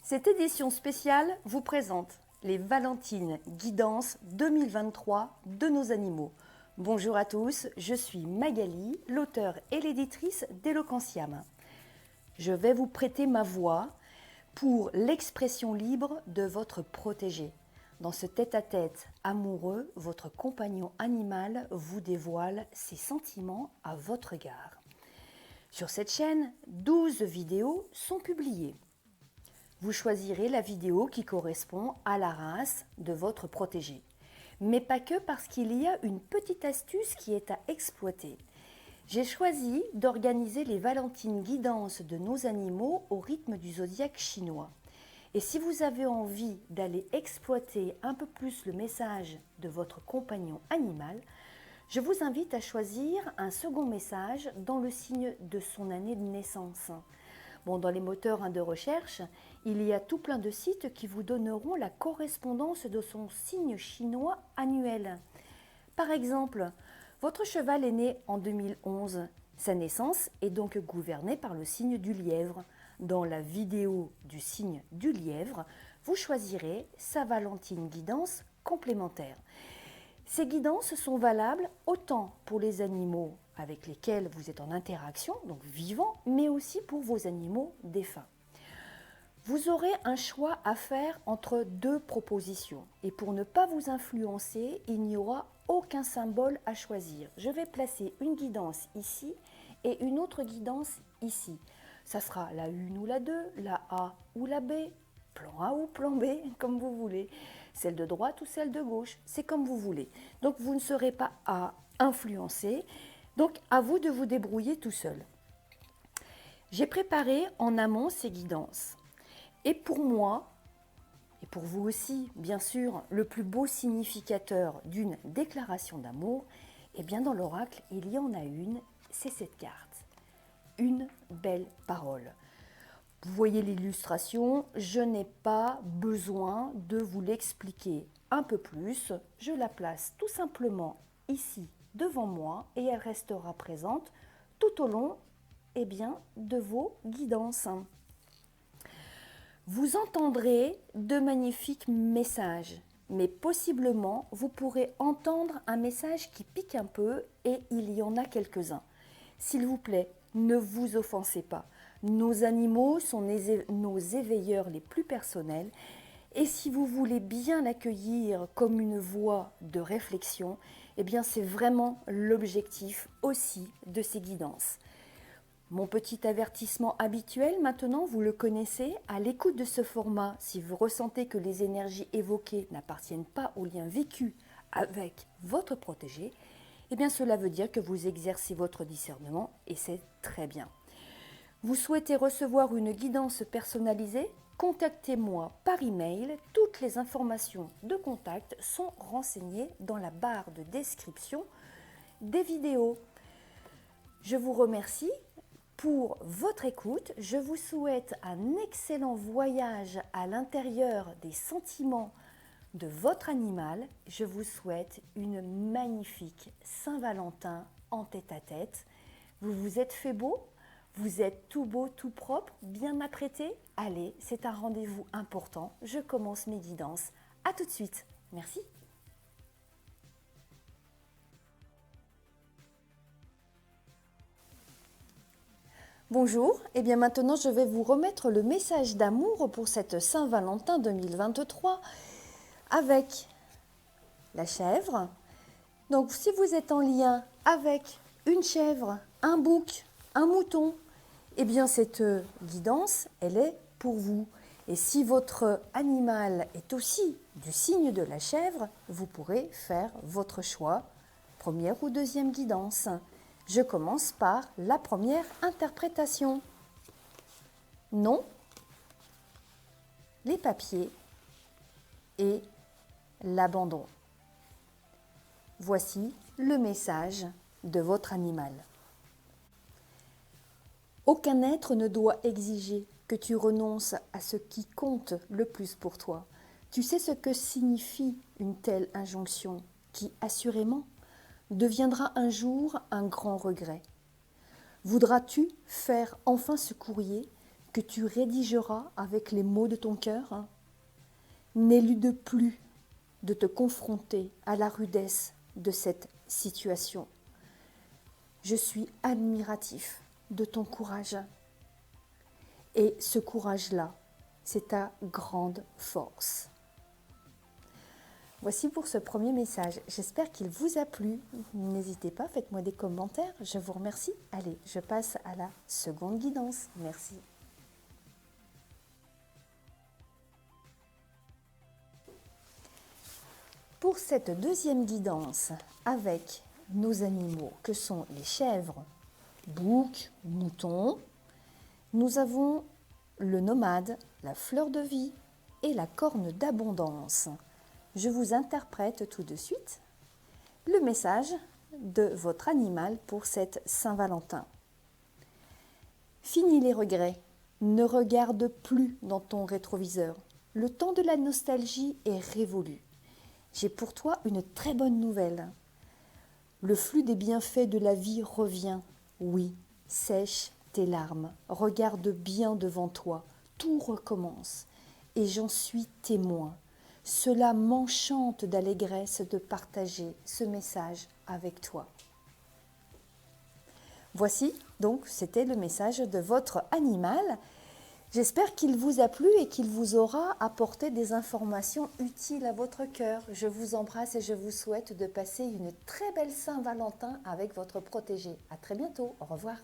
Cette édition spéciale vous présente les Valentines Guidance 2023 de nos animaux. Bonjour à tous, je suis Magali, l'auteure et l'éditrice d'Eloquentiam. Je vais vous prêter ma voix pour l'expression libre de votre protégé. Dans ce tête-à-tête amoureux, votre compagnon animal vous dévoile ses sentiments à votre égard. Sur cette chaîne, 12 vidéos sont publiées. Vous choisirez la vidéo qui correspond à la race de votre protégé. Mais pas que, parce qu'il y a une petite astuce qui est à exploiter. J'ai choisi d'organiser les Valentines Guidance de nos animaux au rythme du zodiaque chinois. Et si vous avez envie d'aller exploiter un peu plus le message de votre compagnon animal, je vous invite à choisir un second message dans le signe de son année de naissance. Bon, dans les moteurs de recherche, il y a tout plein de sites qui vous donneront la correspondance de son signe chinois annuel. Par exemple, votre cheval est né en 2011. Sa naissance est donc gouvernée par le signe du lièvre. Dans la vidéo du signe du lièvre, vous choisirez sa Valentine Guidance complémentaire. Ces guidances sont valables autant pour les animaux avec lesquels vous êtes en interaction, donc vivants, mais aussi pour vos animaux défunts. Vous aurez un choix à faire entre deux propositions. Et pour ne pas vous influencer, il n'y aura aucun symbole à choisir. Je vais placer une guidance ici et une autre guidance ici. Ça sera la 1 ou la 2, la A ou la B, plan A ou plan B, comme vous voulez. Celle de droite ou celle de gauche, c'est comme vous voulez. Donc vous ne serez pas à influencer. Donc à vous de vous débrouiller tout seul. J'ai préparé en amont ces guidances. Et pour moi, et pour vous aussi, bien sûr, le plus beau significateur d'une déclaration d'amour, eh bien dans l'oracle, il y en a une, c'est cette carte. Une belle parole. Vous voyez l'illustration, je n'ai pas besoin de vous l'expliquer un peu plus. Je la place tout simplement ici devant moi et elle restera présente tout au long de vos guidances. Vous entendrez de magnifiques messages, mais possiblement vous pourrez entendre un message qui pique un peu et il y en a quelques-uns. S'il vous plaît, ne vous offensez pas. Nos animaux sont nos éveilleurs les plus personnels et si vous voulez bien l'accueillir comme une voie de réflexion, eh bien c'est vraiment l'objectif aussi de ces guidances. Mon petit avertissement habituel, maintenant, vous le connaissez, à l'écoute de ce format, si vous ressentez que les énergies évoquées n'appartiennent pas au lien vécu avec votre protégé, eh bien cela veut dire que vous exercez votre discernement et c'est très bien. Vous souhaitez recevoir une guidance personnalisée? Contactez-moi par email. Toutes les informations de contact sont renseignées dans la barre de description des vidéos. Je vous remercie pour votre écoute. Je vous souhaite un excellent voyage à l'intérieur des sentiments de votre animal. Je vous souhaite une magnifique Saint-Valentin en tête-à-tête. Vous vous êtes fait beau? Vous êtes tout beau, tout propre, bien apprêté? Allez, c'est un rendez-vous important. Je commence mes guidances. À tout de suite. Merci. Bonjour, et bien maintenant je vais vous remettre le message d'amour pour cette Saint-Valentin 2023 avec la chèvre. Donc si vous êtes en lien avec une chèvre, un bouc, un mouton, eh bien cette guidance, elle est pour vous. Et si votre animal est aussi du signe de la chèvre, vous pourrez faire votre choix, première ou deuxième guidance. Je commence par la première interprétation. Non, les papiers et l'abandon. Voici le message de votre animal. Aucun être ne doit exiger que tu renonces à ce qui compte le plus pour toi. Tu sais ce que signifie une telle injonction qui, assurément, deviendra un jour un grand regret. Voudras-tu faire enfin ce courrier que tu rédigeras avec les mots de ton cœur, n'élude plus de te confronter à la rudesse de cette situation. Je suis admiratif de ton courage. Et ce courage-là, c'est ta grande force. Voici pour ce premier message. J'espère qu'il vous a plu. N'hésitez pas, faites-moi des commentaires. Je vous remercie. Allez, je passe à la seconde guidance. Merci. Pour cette deuxième guidance avec nos animaux, que sont les chèvres, boucs, moutons, nous avons le nomade, la fleur de vie et la corne d'abondance. Je vous interprète tout de suite le message de votre animal pour cette Saint-Valentin. Fini les regrets, ne regarde plus dans ton rétroviseur. Le temps de la nostalgie est révolu. J'ai pour toi une très bonne nouvelle. Le flux des bienfaits de la vie revient. Oui, sèche tes larmes, regarde bien devant toi, tout recommence. Et j'en suis témoin. Cela m'enchante d'allégresse de partager ce message avec toi. Voici donc, c'était le message de votre animal. J'espère qu'il vous a plu et qu'il vous aura apporté des informations utiles à votre cœur. Je vous embrasse et je vous souhaite de passer une très belle Saint-Valentin avec votre protégé. À très bientôt. Au revoir.